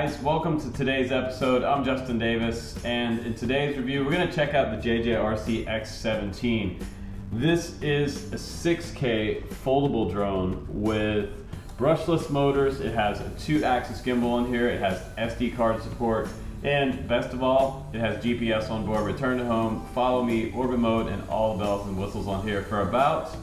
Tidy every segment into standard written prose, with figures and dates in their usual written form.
guys, welcome to today's episode. I'm Justin Davis, and in today's review we're going to check out the JJRC X17. This is a 6K foldable drone with brushless motors. It has a 2-axis gimbal in here, it has SD card support, and best of all, it has GPS on board, return to home, follow me, orbit mode, and all the bells and whistles on here for about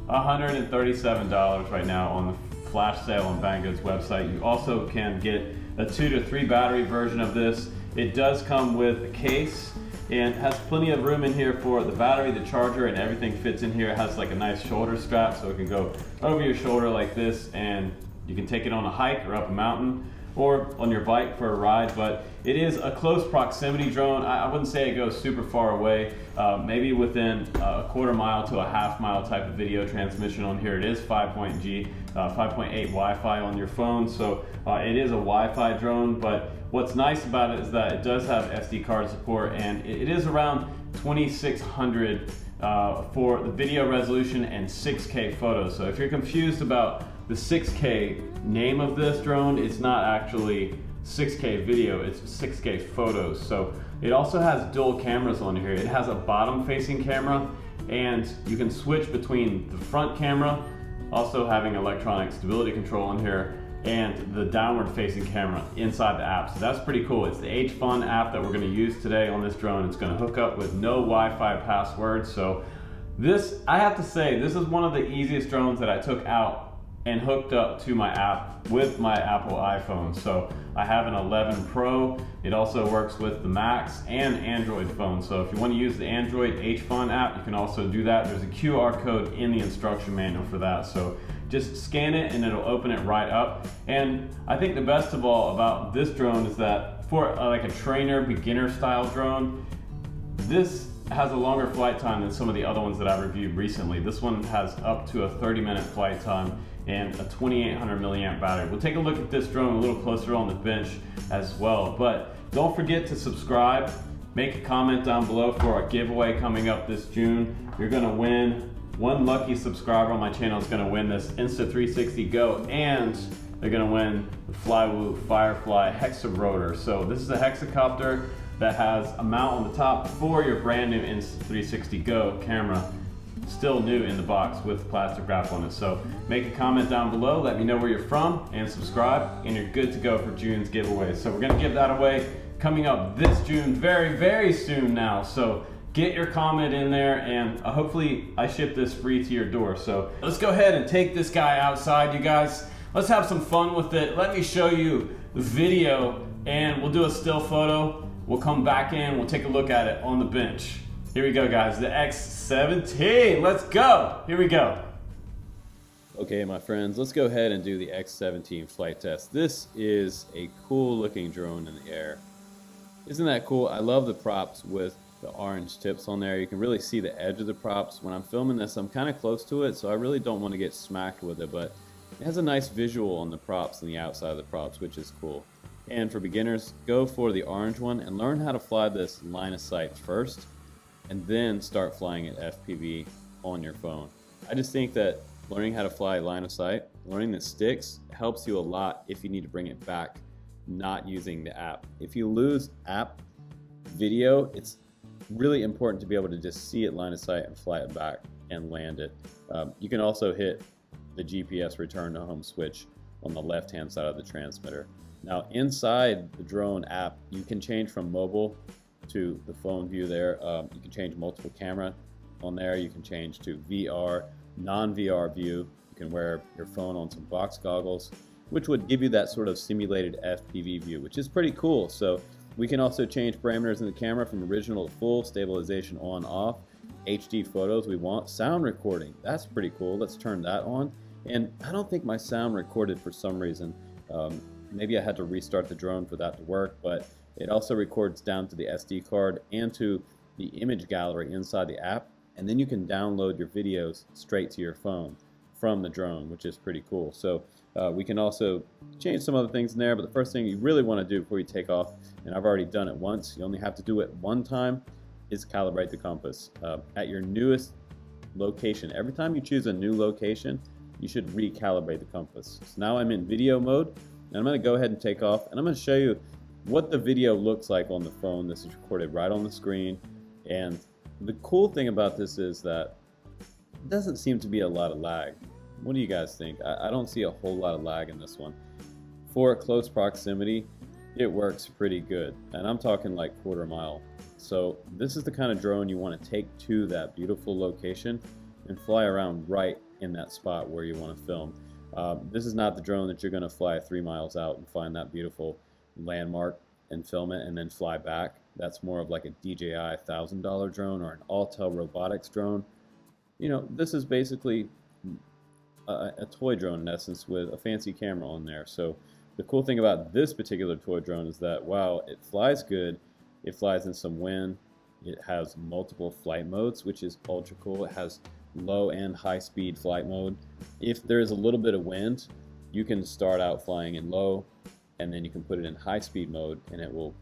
$137 right now on the flash sale on Banggood's website. You also can get a 2 to 3 battery version of this. It does come with a case and has plenty of room in here for the battery, the charger, and everything fits in here. It has like a nice shoulder strap so it can go over your shoulder like this, and you can take it on a hike or up a mountain or on your bike for a ride. But it is a close proximity drone. I wouldn't say it goes super far away, maybe within a quarter mile to a half mile type of video transmission on here. It is 5.8 Wi-Fi on your phone, so it is a Wi-Fi drone. But what's nice about it is that it does have SD card support, and it is around 2600 for the video resolution and 6K photos. So if you're confused about the 6K name of this drone, it's not actually 6K video, it's 6K photos. So it also has dual cameras on here. It has a bottom facing camera, and you can switch between the front camera, also having electronic stability control in here, and the downward facing camera inside the app. So that's pretty cool. It's the H-Fun app that we're gonna use today on this drone. It's gonna hook up with no Wi-Fi password. So this, I have to say, this is one of the easiest drones that I took out and hooked up to my app with my Apple iPhone. So I have an 11 Pro. It also works with the Max and Android phone. So if you want to use the Android H-Fun app, you can also do that. There's a QR code in the instruction manual for that. So just scan it and it'll open it right up. And I think the best of all about this drone is that for like a trainer, beginner style drone, this has a longer flight time than some of the other ones that I've reviewed recently. This one has up to a 30-minute flight time and a 2800 milliamp battery. We'll take a look at this drone a little closer on the bench as well. But don't forget to subscribe, make a comment down below for our giveaway coming up this June. You're gonna win, one lucky subscriber on my channel is gonna win this Insta360 Go, and they're gonna win the Flywoo Firefly Hexa rotor. So this is a hexacopter that has a mount on the top for your brand new Insta360 Go camera. Still new in the box with plastic wrap on it. So make a comment down below, let me know where you're from, and subscribe, and you're good to go for June's giveaway. So we're gonna give that away coming up this June, very, very soon now. So get your comment in there, and hopefully I ship this free to your door. So let's go ahead and take this guy outside, you guys. Let's have some fun with it. Let me show you the video, and we'll do a still photo. We'll come back in, we'll take a look at it on the bench. Here we go, guys, the X17, let's go, here we go. Okay, my friends, let's go ahead and do the X17 flight test. This is a cool looking drone in the air. Isn't that cool? I love the props with the orange tips on there. You can really see the edge of the props. When I'm filming this, I'm kind of close to it, so I really don't want to get smacked with it, but it has a nice visual on the props and the outside of the props, which is cool. And for beginners, go for the orange one and learn how to fly this line of sight first, and then start flying at FPV on your phone. I just think that learning how to fly line of sight, learning the sticks, helps you a lot if you need to bring it back, not using the app. If you lose app video, it's really important to be able to just see it line of sight and fly it back and land it. You can also hit the GPS return to home switch on the left-hand side of the transmitter. Now inside the drone app, you can change from mobile to the phone view there. You can change multiple camera on there. You can change to VR, non-VR view. You can wear your phone on some box goggles, which would give you that sort of simulated FPV view, which is pretty cool. So we can also change parameters in the camera from original to full, stabilization on, off, HD photos we want, sound recording. That's pretty cool. Let's turn that on. And I don't think my sound recorded for some reason. Maybe I had to restart the drone for that to work, but it also records down to the SD card and to the image gallery inside the app, and then you can download your videos straight to your phone from the drone, which is pretty cool. So we can also change some other things in there, but the first thing you really want to do before you take off, and I've already done it once, you only have to do it one time, is calibrate the compass. At your newest location, every time you choose a new location, you should recalibrate the compass. So now I'm in video mode, And I'm going to go ahead and take off, and I'm going to show you what the video looks like on the phone. This is recorded right on the screen, and the cool thing about this is that it doesn't seem to be a lot of lag. What do you guys think? I don't see a whole lot of lag in this one. For close proximity, it works pretty good, and I'm talking like quarter mile. So this is the kind of drone you want to take to that beautiful location and fly around right in that spot where you want to film. This is not the drone that you're going to fly 3 miles out and find that beautiful landmark and film it and then fly back. That's more of like a DJI $1,000 drone or an Autel robotics drone. You know, this is basically a toy drone in essence with a fancy camera on there. So the cool thing about this particular toy drone is that while it flies good, it flies in some wind, it has multiple flight modes, which is ultra cool. It has low and high speed flight mode. If there is a little bit of wind, you can start out flying in low, and then you can put it in high speed mode, and it will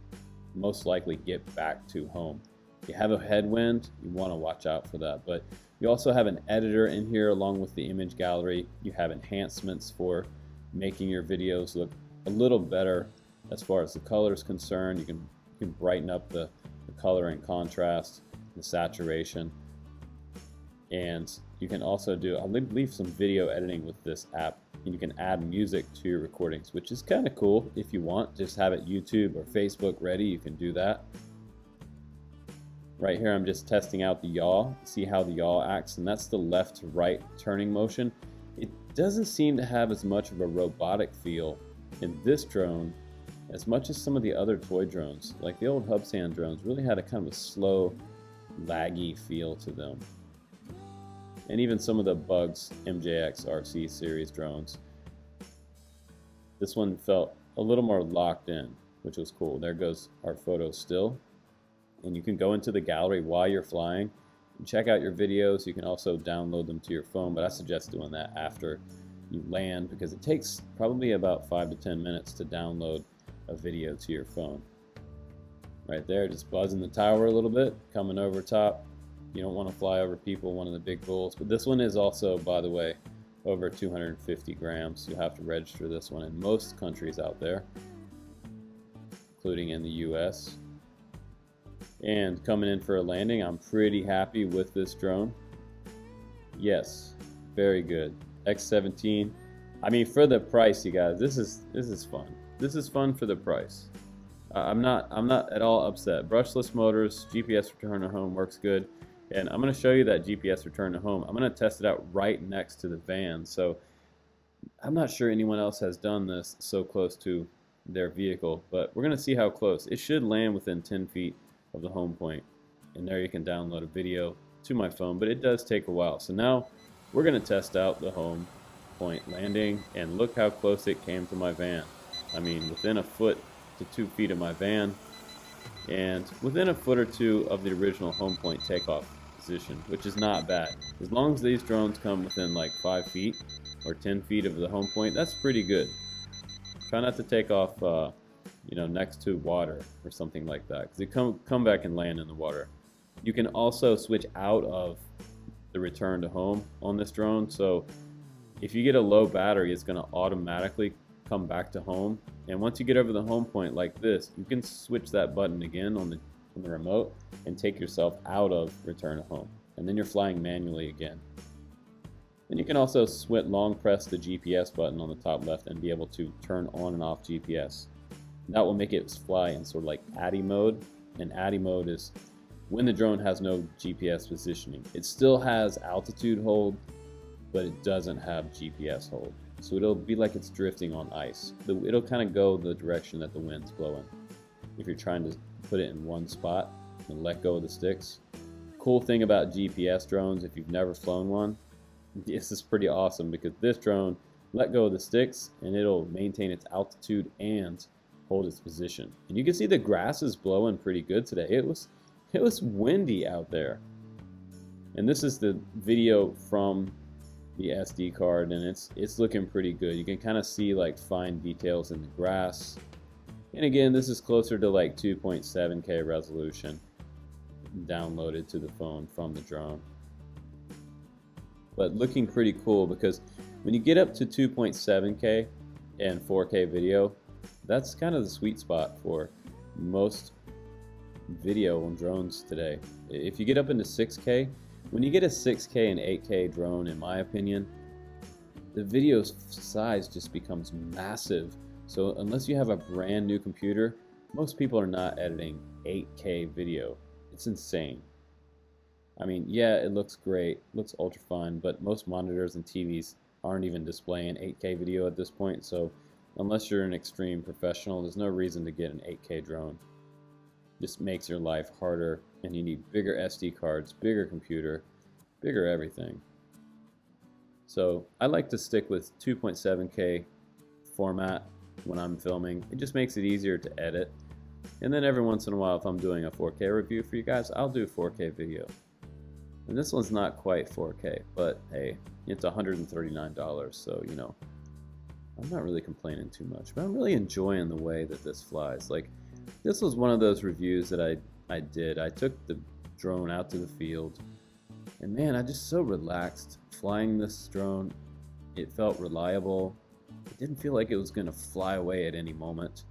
most likely get back to home. If you have a headwind, you want to watch out for that. But you also have an editor in here along with the image gallery. You have enhancements for making your videos look a little better as far as the color is concerned. You can brighten up the color and contrast, the saturation, and you can also do, I believe, some video editing with this app, and you can add music to your recordings, which is kind of cool. If you want, just have it YouTube or Facebook ready, you can do that. Right here I'm just testing out the yaw, see how the yaw acts, and that's the left to right turning motion. It doesn't seem to have as much of a robotic feel in this drone as much as some of the other toy drones. Like the old Hubsan drones really had a kind of a slow, laggy feel to them. And even some of the Bugs JJRC series drones. This one felt a little more locked in, which was cool. There goes our photo still. And you can go into the gallery while you're flying and check out your videos. You can also download them to your phone, but I suggest doing that after you land because it takes probably about 5 to 10 minutes to download a video to your phone. Right there, just buzzing the tower a little bit, coming over top. You don't want to fly over people, one of the big bulls. But this one is also, by the way, over 250 grams. You have to register this one in most countries out there, including in the US. And coming in for a landing, I'm pretty happy with this drone. Yes, very good. X17. I mean, for the price, you guys, this is fun. This is fun for the price. I'm not at all upset. Brushless motors, GPS return to home works good. And I'm going to show you that GPS return to home. I'm going to test it out right next to the van. So I'm not sure anyone else has done this so close to their vehicle, but we're going to see how close. It should land within 10 feet of the home point. And there you can download a video to my phone, but it does take a while. So now we're going to test out the home point landing, and look how close it came to my van. I mean, within a foot to 2 feet of my van, and within a foot or two of the original home point takeoff position, which is not bad. As long as these drones come within like 5 feet or 10 feet of the home point, that's pretty good. Try not to take off, you know, next to water or something like that, because you come back and land in the water. You can also switch out of the return to home on this drone. So if you get a low battery, it's going to automatically come back to home. And once you get over the home point like this, you can switch that button again on the remote and take yourself out of return to home. And then you're flying manually again. And you can also long press the GPS button on the top left and be able to turn on and off GPS. That will make it fly in sort of like ATTI mode. And ATTI mode is when the drone has no GPS positioning. It still has altitude hold, but it doesn't have GPS hold. So it'll be like it's drifting on ice. It'll kind of go the direction that the wind's blowing. If you're trying to put it in one spot and let go of the sticks. Cool thing about GPS drones, if you've never flown one, this is pretty awesome because this drone let go of the sticks and it'll maintain its altitude and hold its position. And you can see the grass is blowing pretty good today. It was windy out there. And this is the video from the SD card, and it's looking pretty good. You can kind of see like fine details in the grass. And again, this is closer to like 2.7K resolution downloaded to the phone from the drone. But looking pretty cool because when you get up to 2.7K and 4K video, that's kind of the sweet spot for most video on drones today. If you get up into 6K, when you get a 6K and 8K drone, in my opinion, the video size just becomes massive. So unless you have a brand new computer, most people are not editing 8K video. It's insane. I mean, yeah, it looks great, looks ultra fine, but most monitors and TVs aren't even displaying 8K video at this point. So unless you're an extreme professional, there's no reason to get an 8K drone. Just makes your life harder, and you need bigger SD cards, bigger computer, bigger everything. So I like to stick with 2.7K format when I'm filming. It just makes it easier to edit. And then every once in a while, if I'm doing a 4K review for you guys, I'll do 4K video. And this one's not quite 4K, but hey, it's $139, so you know, I'm not really complaining too much, but I'm really enjoying the way that this flies. Like, this was one of those reviews that I did. I took the drone out to the field, and man, I just so relaxed flying this drone. It felt reliable. It didn't feel like it was gonna fly away at any moment.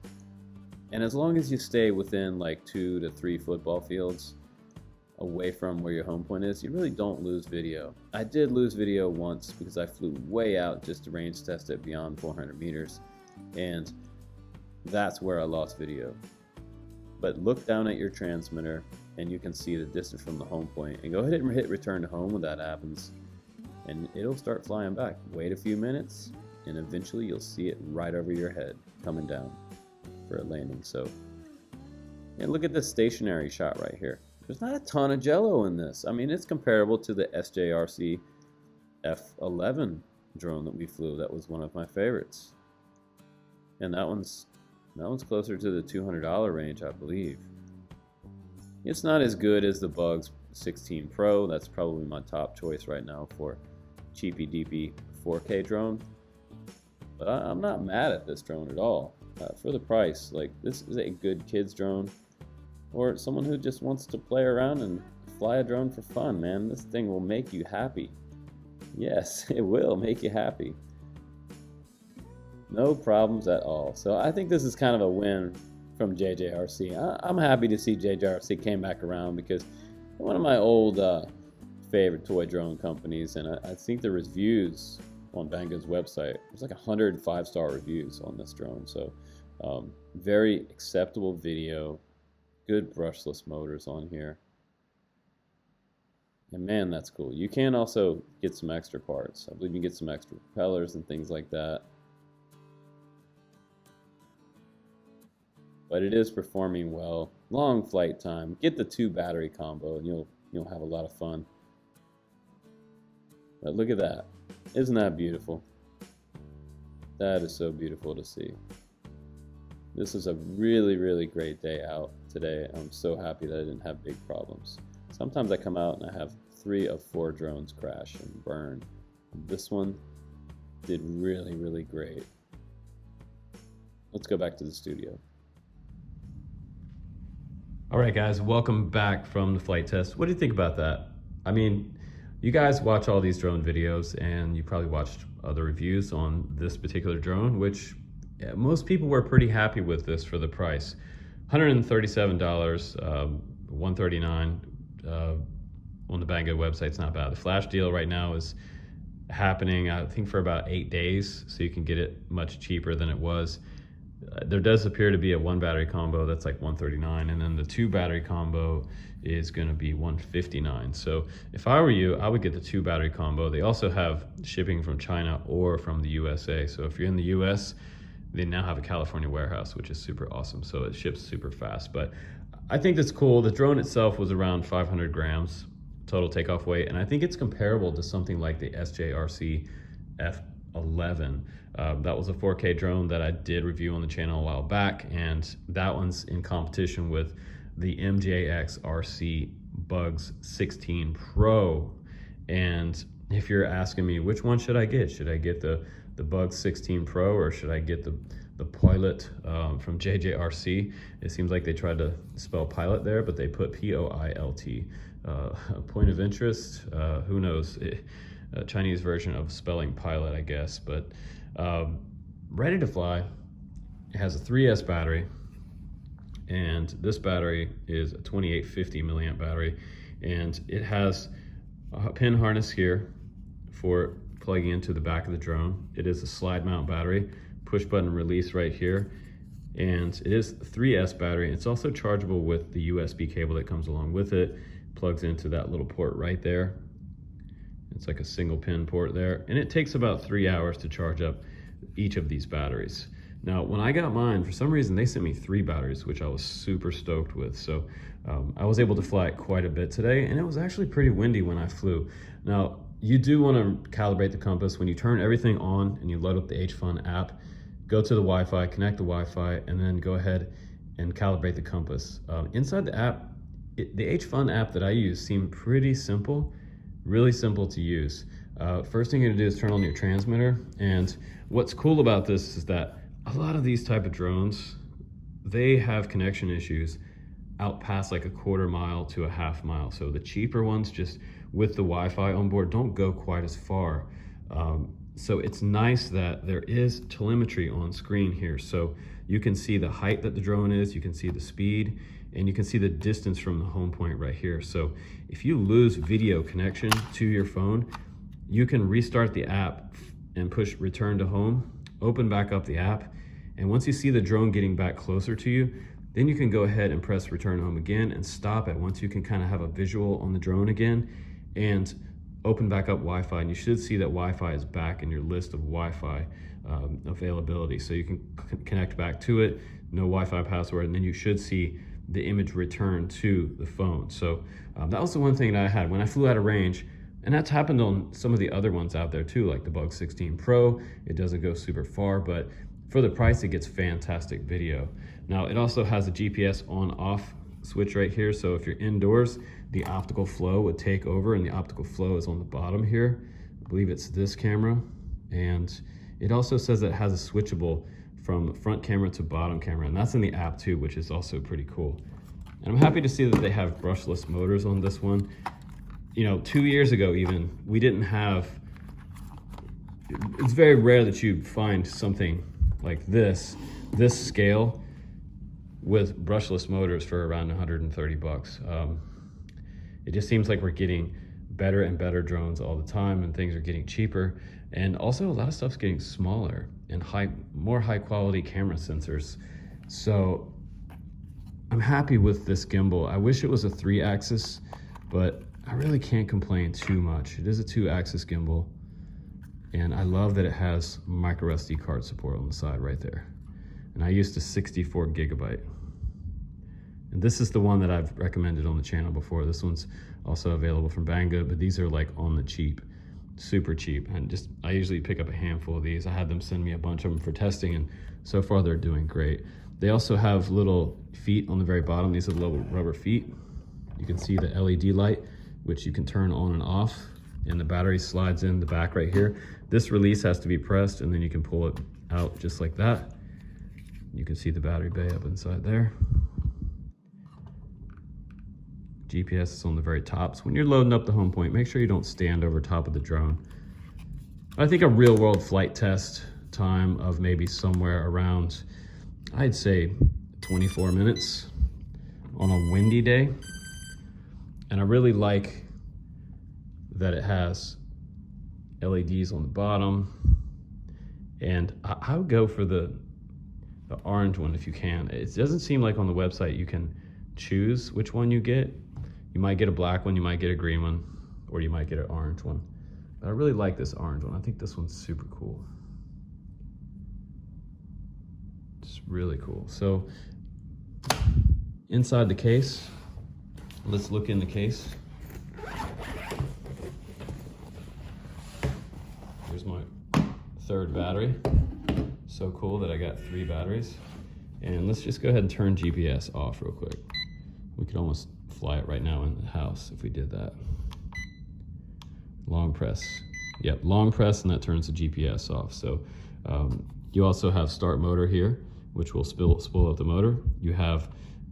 And as long as you stay within like 2 to 3 football fields away from where your home point is, you really don't lose video. I did lose video once because I flew way out just to range test it beyond 400 meters, and that's where I lost video. But look down at your transmitter and you can see the distance from the home point, and go ahead and hit return to home when that happens, and it'll start flying back. Wait a few minutes and eventually you'll see it right over your head coming down for a landing. So, and look at this stationary shot right here. There's not a ton of jello in this. I mean, it's comparable to the JJRC X17 drone that we flew. That was one of my favorites, and that one's closer to the $200 range, I believe. It's not as good as the Bugs 16 Pro. That's probably my top choice right now for cheapy deepy 4K drone. But I'm not mad at this drone at all. For the price, like, this is a good kids drone, or someone who just wants to play around and fly a drone for fun, man. This thing will make you happy. Yes, it will make you happy. No problems at all. So I think this is kind of a win from JJRC. I'm happy to see JJRC came back around, because they're one of my old favorite toy drone companies, and I think the reviews on Banggood's website, there's like 100 5-star reviews on this drone. So very acceptable video, good brushless motors on here, and man, that's cool. You can also get some extra parts. I believe you can get some extra propellers and things like that, but it is performing well. Long flight time. Get the 2 battery combo and you'll have a lot of fun. But look at that. Isn't that beautiful? That is so beautiful to see. This is a really, really great day out today. I'm so happy that I didn't have big problems. Sometimes I come out and I have 3 of 4 drones crash and burn. This one did really, really great. Let's go back to the studio. All right, guys, welcome back from the flight test. What do you think about that? I mean, you guys watch all these drone videos, and you probably watched other reviews on this particular drone, which most people were pretty happy with this for the price. $137, $139 on the Banggood website. It's not bad. The flash deal right now is happening, I think, for about 8 days, so you can get it much cheaper than it was. There does appear to be a 1 battery combo that's like $139, and then the 2 battery combo is going to be $159. So if I were you, I would get the 2 battery combo. They also have shipping from China or from the USA. So if you're in the US, they now have a California warehouse, which is super awesome. So it ships super fast. But I think that's cool. The drone itself was around 500 grams total takeoff weight, and I think it's comparable to something like the JJRC X17. That was a 4K drone that I did review on the channel a while back, and that one's in competition with the JJRC Bugs 16 Pro. And if you're asking me which one should I get the Bugs 16 Pro, or should I get the Pilot from JJRC? It seems like they tried to spell pilot there, but they put P-O-I-L-T. Point of interest, who knows? A Chinese version of spelling pilot, I guess. But ready to fly. It has a 3S battery, and this battery is a 2850 milliamp battery, and it has a pin harness here for plugging into the back of the drone. It is a slide mount battery, push button release right here, and it is a 3S battery. It's also chargeable with the USB cable that comes along with it. Plugs into that little port right there. It's like a single pin port there, and it takes about 3 hours to charge up each of these batteries. Now, when I got mine, for some reason, they sent me 3 batteries, which I was super stoked with. So I was able to fly it quite a bit today, and it was actually pretty windy when I flew. Now, you do want to calibrate the compass. When you turn everything on and you load up the HFun app, go to the Wi-Fi, connect the Wi-Fi, and then go ahead and calibrate the compass. Inside the app, the HFun app that I use seemed pretty simple, really simple to use. First thing you're gonna do is turn on your transmitter, and what's cool about this is that a lot of these type of drones, they have connection issues out past like a 1/4 mile to a 1/2 mile. So the cheaper ones, just with the Wi-Fi on board, don't go quite as far. So it's nice that there is telemetry on screen here. So you can see the height that the drone is, you can see the speed, and you can see the distance from the home point right here. So if you lose video connection to your phone, you can restart the app and push return to home, open back up the app, and once you see the drone getting back closer to you, then you can go ahead and press return home again and stop it once you can kind of have a visual on the drone again, and open back up Wi-Fi, and you should see that Wi-Fi is back in your list of Wi-Fi availability. So you can connect back to it, no Wi-Fi password, and then you should see the image return to the phone. So that was the one thing that I had when I flew out of range, and that's happened on some of the other ones out there too, like the Bug 16 Pro. It doesn't go super far, but for the price, it gets fantastic video. Now, it also has a GPS on-off switch right here. So if you're indoors, the optical flow would take over, and the optical flow is on the bottom here. I believe it's this camera. And it also says that it has a switchable from front camera to bottom camera, and that's in the app too, which is also pretty cool. And I'm happy to see that they have brushless motors on this one. You know, 2 years ago even, we didn't have, it's very rare that you find something like this scale with brushless motors for around 130 bucks. It just seems like we're getting better and better drones all the time, and things are getting cheaper. And also a lot of stuff's getting smaller and more high quality camera sensors. So I'm happy with this gimbal. I wish it was a 3-axis, but I really can't complain too much. It is a 2-axis gimbal, and I love that it has micro SD card support on the side right there. And I used a 64 gigabyte. And this is the one that I've recommended on the channel before. This one's also available from Banggood, but these are like on the cheap, super cheap. And I usually pick up a handful of these. I had them send me a bunch of them for testing, and so far they're doing great. They also have little feet on the very bottom. These are little rubber feet. You can see the LED light, which you can turn on and off, and the battery slides in the back right here. This release has to be pressed, and then you can pull it out just like that. You can see the battery bay up inside there. GPS is on the very top. So when you're loading up the home point, make sure you don't stand over top of the drone. I think a real world flight test time of maybe somewhere around, I'd say 24 minutes on a windy day. And I really like that it has LEDs on the bottom. And I would go for the orange one if you can. It doesn't seem like on the website you can choose which one you get. You might get a black one, you might get a green one, or you might get an orange one. But I really like this orange one. I think this one's super cool. It's really cool. So inside the case, let's look in the case. Here's my 3rd battery. So cool that I got 3 batteries. And let's just go ahead and turn GPS off real quick. We could almost fly it right now in the house if we did that. Long press. Yep, long press, and that turns the GPS off. So you also have start motor here, which will spool up the motor. You have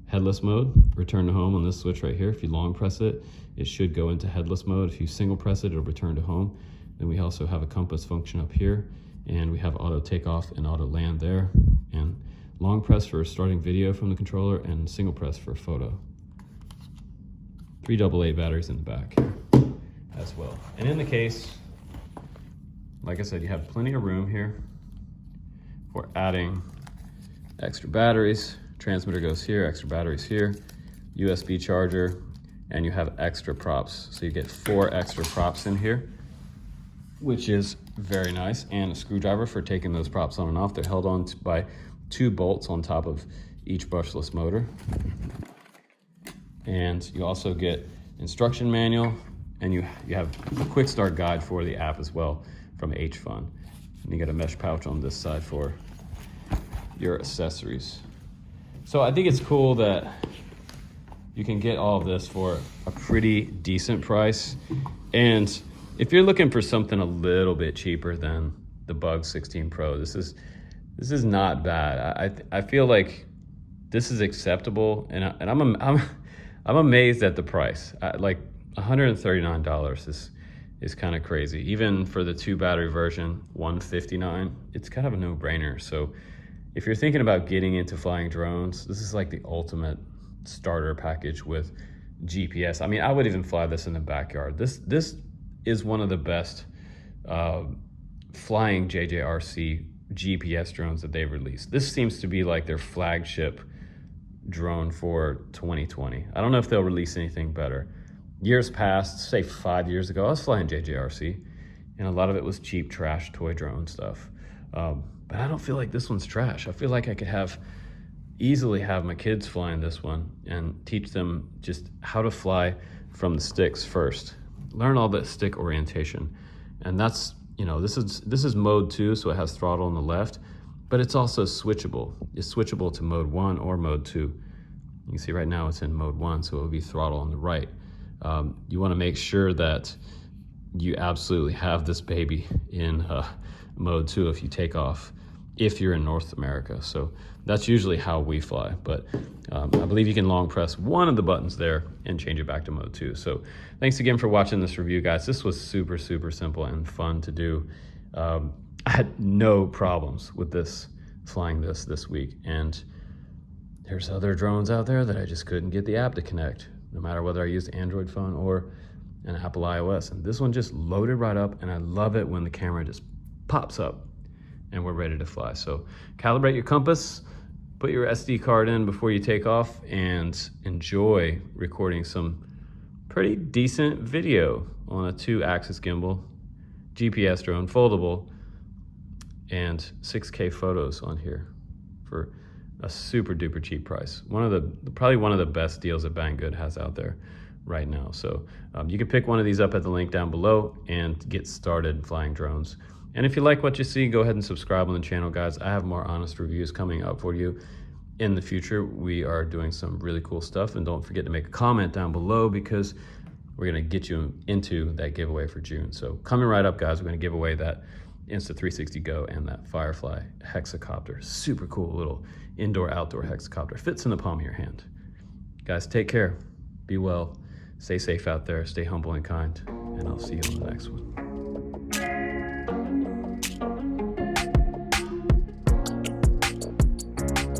headless mode, return to home on this switch right here. If you long press it, it should go into headless mode. If you single press it, it'll return to home. Then we also have a compass function up here, And we have auto takeoff and auto land there. And long press for starting video from the controller and single press for photo. 3 AA batteries in the back as well. And in the case, like I said, you have plenty of room here for adding extra batteries. Transmitter goes here, extra batteries here, USB charger, and you have extra props. So you get 4 extra props in here, which is very nice, and a screwdriver for taking those props on and off. They're held on by 2 bolts on top of each brushless motor. And you also get instruction manual, and you have a quick start guide for the app as well from HFun. And you got a mesh pouch on this side for your accessories. So I think it's cool that you can get all of this for a pretty decent price. And if you're looking for something a little bit cheaper than the Bug 16 Pro, this is not bad. I feel like this is acceptable, and I'm amazed at the price. Like $139 is kind of crazy. Even for the 2 battery version, $159, it's kind of a no-brainer. So if you're thinking about getting into flying drones, this is like the ultimate starter package with GPS. I mean, I would even fly this in the backyard. This is one of the best flying JJRC GPS drones that they've released. This seems to be like their flagship drone for 2020. I don't know if they'll release anything better. Years past, say 5 years ago, I was flying JJRC, and a lot of it was cheap trash toy drone stuff. But I don't feel like this one's trash. I feel like I could easily have my kids flying this one and teach them just how to fly from the sticks first. Learn all that stick orientation. And that's, you know, this is mode 2, so it has throttle on the left, but it's also switchable. It's switchable to mode 1 or mode 2. You can see right now it's in mode 1, so it will be throttle on the right. You want to make sure that you absolutely have this baby in mode 2 if you take off, if you're in North America. So that's usually how we fly, but I believe you can long press one of the buttons there and change it back to mode 2. So thanks again for watching this review, guys. This was super simple and fun to do. I had no problems with flying this week, and there's other drones out there that I just couldn't get the app to connect, no matter whether I used Android phone or an Apple iOS. And this one just loaded right up, and I love it when the camera just pops up and we're ready to fly. So calibrate your compass, put your SD card in before you take off, and enjoy recording some pretty decent video on a 2-axis gimbal, GPS drone, foldable, and 6K photos on here for a super duper cheap price. Probably one of the best deals that Banggood has out there right now. So you can pick one of these up at the link down below and get started flying drones. And if you like what you see, go ahead and subscribe on the channel, guys. I have more honest reviews coming up for you in the future. We are doing some really cool stuff, and don't forget to make a comment down below, because we're gonna get you into that giveaway for June. So coming right up, guys, we're gonna give away that Insta360 Go and that Firefly hexacopter. Super cool little indoor-outdoor hexacopter. Fits in the palm of your hand. Guys, take care, be well, stay safe out there, stay humble and kind, and I'll see you on the next one.